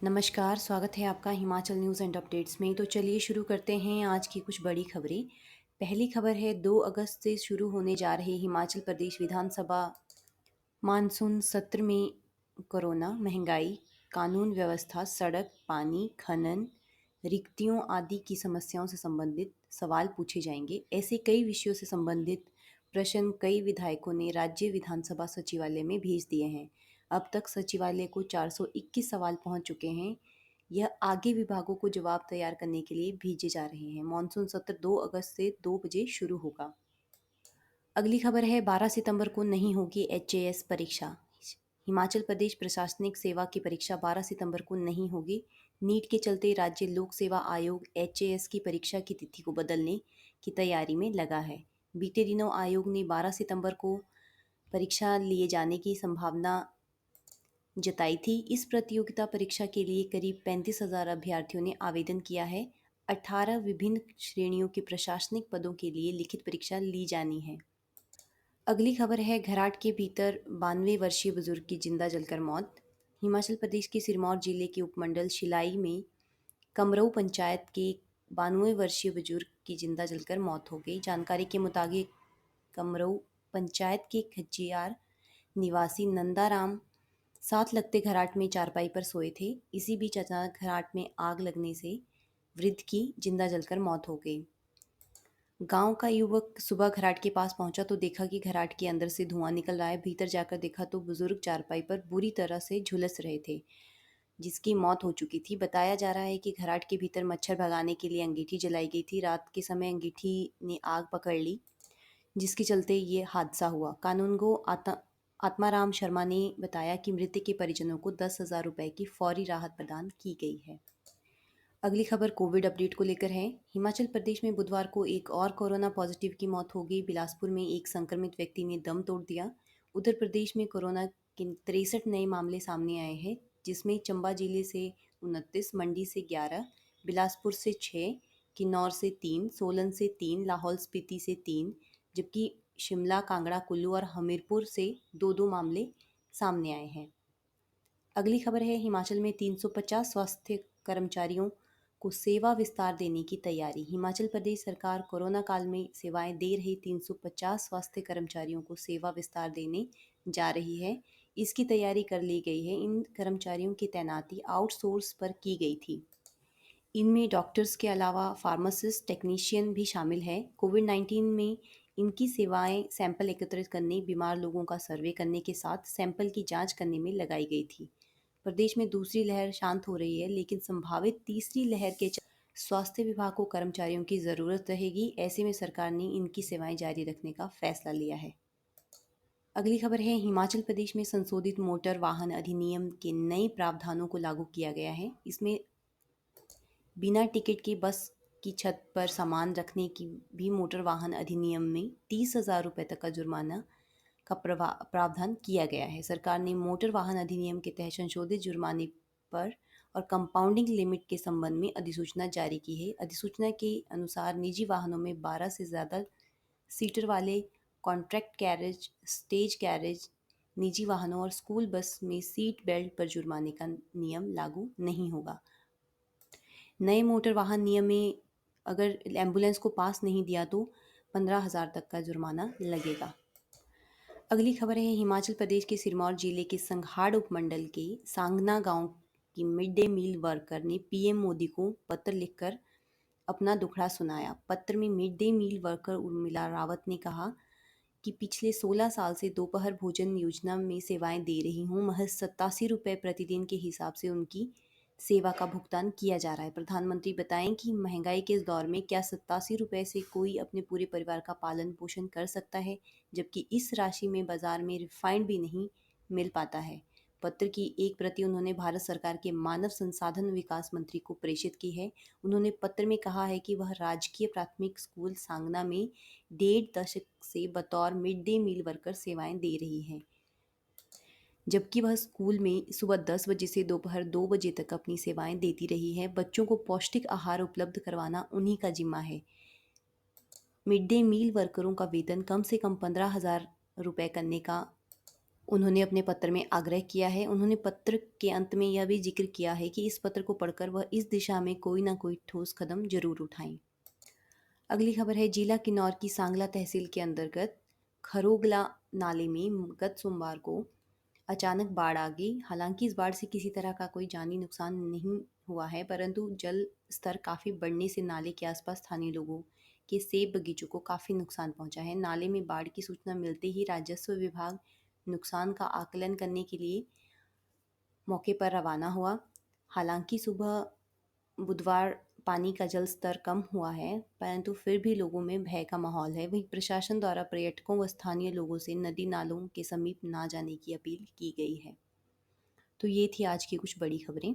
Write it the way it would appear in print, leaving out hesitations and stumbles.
नमस्कार, स्वागत है आपका हिमाचल न्यूज़ एंड अपडेट्स में। तो चलिए शुरू करते हैं आज की कुछ बड़ी खबरें। पहली खबर है 2 अगस्त से शुरू होने जा रहे हिमाचल प्रदेश विधानसभा मानसून सत्र में कोरोना, महंगाई, कानून व्यवस्था, सड़क, पानी, खनन, रिक्तियों आदि की समस्याओं से संबंधित सवाल पूछे जाएंगे। ऐसे कई विषयों से संबंधित प्रश्न कई विधायकों ने राज्य विधानसभा सचिवालय में भेज दिए हैं। अब तक सचिवालय को 421 सवाल पहुंच चुके हैं। यह आगे विभागों को जवाब तैयार करने के लिए भेजे जा रहे हैं। मानसून सत्र 2 अगस्त से 2 बजे शुरू होगा। अगली खबर है 12 सितंबर को नहीं होगी एचएएस परीक्षा। हिमाचल प्रदेश प्रशासनिक सेवा की परीक्षा 12 सितंबर को नहीं होगी। नीट के चलते राज्य लोक सेवा आयोग एचएएस की परीक्षा की तिथि को बदलने की तैयारी में लगा है। बीते दिनों आयोग ने 12 सितंबर को परीक्षा लिए जाने की संभावना जताई थी। इस प्रतियोगिता परीक्षा के लिए करीब 35,000 अभ्यर्थियों ने आवेदन किया है। 18 विभिन्न श्रेणियों के प्रशासनिक पदों के लिए लिखित परीक्षा ली जानी है। अगली खबर है घराट के भीतर 92 वर्षीय बुजुर्ग की जिंदा जलकर मौत। हिमाचल प्रदेश के सिरमौर जिले के उपमंडल शिलाई में कमरऊ पंचायत के 92 वर्षीय बुजुर्ग की जिंदा जलकर मौत हो गई। जानकारी के मुताबिक कमरऊ पंचायत के खजियार निवासी नंदाराम साथ लगते घराट में चारपाई पर सोए थे। इसी बीच अचानक घराट में आग लगने से वृद्ध की जिंदा जलकर मौत हो गई। गांव का युवक सुबह घराट के पास पहुंचा तो देखा कि घराट के अंदर से धुआं निकल रहा है। भीतर जाकर देखा तो बुजुर्ग चारपाई पर बुरी तरह से झुलस रहे थे, जिसकी मौत हो चुकी थी। बताया जा रहा है कि घराट के भीतर मच्छर भगाने के लिए अंगीठी जलाई गई थी। रात के समय अंगीठी ने आग पकड़ ली, जिसके चलते ये हादसा हुआ। कानूनगो आत्माराम शर्मा ने बताया कि मृतक के परिजनों को 10,000 रुपए की फौरी राहत प्रदान की गई है। अगली खबर कोविड अपडेट को लेकर है। हिमाचल प्रदेश में बुधवार को एक और कोरोना पॉजिटिव की मौत हो गई। बिलासपुर में एक संक्रमित व्यक्ति ने दम तोड़ दिया। उत्तर प्रदेश में कोरोना के 63 नए मामले सामने आए हैं, जिसमें चंबा जिले से 29, मंडी से 11, बिलासपुर से 6, किन्नौर से 3, सोलन से 3, लाहौल स्पीति से 3, जबकि शिमला, कांगड़ा, कुल्लू और हमीरपुर से 2-2 मामले सामने आए हैं। अगली खबर है हिमाचल में 350 स्वास्थ्य कर्मचारियों को सेवा विस्तार देने की तैयारी। हिमाचल प्रदेश सरकार कोरोना काल में सेवाएं दे रहे 350 स्वास्थ्य कर्मचारियों को सेवा विस्तार देने जा रही है। इसकी तैयारी कर ली गई है। इन कर्मचारियों की तैनाती आउटसोर्स पर की गई थी। इनमें डॉक्टर्स के अलावा फार्मासिस्ट, टेक्नीशियन भी शामिल है। कोविड-19 में इनकी सेवाएं सैंपल एकत्रित करने, बीमार लोगों का सर्वे करने के साथ सैंपल की जांच करने में लगाई गई थी। प्रदेश में दूसरी लहर शांत हो रही है, लेकिन संभावित तीसरी लहर के स्वास्थ्य विभाग को कर्मचारियों की ज़रूरत रहेगी। ऐसे में सरकार ने इनकी सेवाएं जारी रखने का फैसला लिया है। अगली खबर है हिमाचल प्रदेश में संशोधित मोटर वाहन अधिनियम के नए प्रावधानों को लागू किया गया है। इसमें बिना टिकट के बस की छत पर सामान रखने की भी मोटर वाहन अधिनियम में 30,000 रुपये तक का जुर्माना का प्रावधान किया गया है। सरकार ने मोटर वाहन अधिनियम के तहत संशोधित जुर्माने पर और कंपाउंडिंग लिमिट के संबंध में अधिसूचना जारी की है। अधिसूचना के अनुसार निजी वाहनों में 12 से ज़्यादा सीटर वाले कॉन्ट्रैक्ट कैरेज, स्टेज कैरेज, निजी वाहनों और स्कूल बस में सीट बेल्ट पर जुर्माने का नियम लागू नहीं होगा। नए मोटर वाहन नियम में अगर एम्बुलेंस को पास नहीं दिया तो 15,000 तक का जुर्माना लगेगा। अगली खबर है हिमाचल प्रदेश के सिरमौर जिले के संघाड़ उपमंडल के सांगना गांव की मिड डे मील वर्कर ने पीएम मोदी को पत्र लिखकर अपना दुखड़ा सुनाया। पत्र में mid day meal worker Urmila Rawat ने कहा कि पिछले 16 साल से दोपहर भोजन योजना में सेवाएं दे रही हूँ। महज 87 रुपये प्रतिदिन के हिसाब से उनकी सेवा का भुगतान किया जा रहा है। प्रधानमंत्री बताएं कि महंगाई के इस दौर में क्या 87 रुपये से कोई अपने पूरे परिवार का पालन पोषण कर सकता है, जबकि इस राशि में बाजार में रिफाइंड भी नहीं मिल पाता है। पत्र की एक प्रति उन्होंने भारत सरकार के मानव संसाधन विकास मंत्री को प्रेषित की है। उन्होंने पत्र में कहा है कि वह राजकीय प्राथमिक स्कूल सांगना में 1.5 दशक से बतौर मिड डे मील वर्कर सेवाएं दे रही हैं, जबकि वह स्कूल में सुबह 10 बजे से दोपहर 2 बजे तक अपनी सेवाएं देती रही है। बच्चों को पौष्टिक आहार उपलब्ध करवाना उन्हीं का जिम्मा है। मिड डे मील वर्करों का वेतन कम से कम 15,000 रुपये करने का उन्होंने अपने पत्र में आग्रह किया है। उन्होंने पत्र के अंत में यह भी ज़िक्र किया है कि इस पत्र को पढ़कर वह इस दिशा में कोई न कोई ठोस कदम ज़रूर उठाएँ। अगली खबर है जिला किन्नौर की सांगला तहसील के अंतर्गत खरोगला नाले में गत सोमवार को अचानक बाढ़ आ गई। हालांकि इस बाढ़ से किसी तरह का कोई जानी नुकसान नहीं हुआ है, परंतु जल स्तर काफ़ी बढ़ने से नाले के आसपास स्थानीय लोगों के सेब बगीचों को काफ़ी नुकसान पहुंचा है। नाले में बाढ़ की सूचना मिलते ही राजस्व विभाग नुकसान का आकलन करने के लिए मौके पर रवाना हुआ। हालांकि सुबह बुधवार पानी का जल स्तर कम हुआ है, परंतु फिर भी लोगों में भय का माहौल है। वहीं प्रशासन द्वारा पर्यटकों व स्थानीय लोगों से नदी नालों के समीप ना जाने की अपील की गई है। तो ये थी आज की कुछ बड़ी खबरें।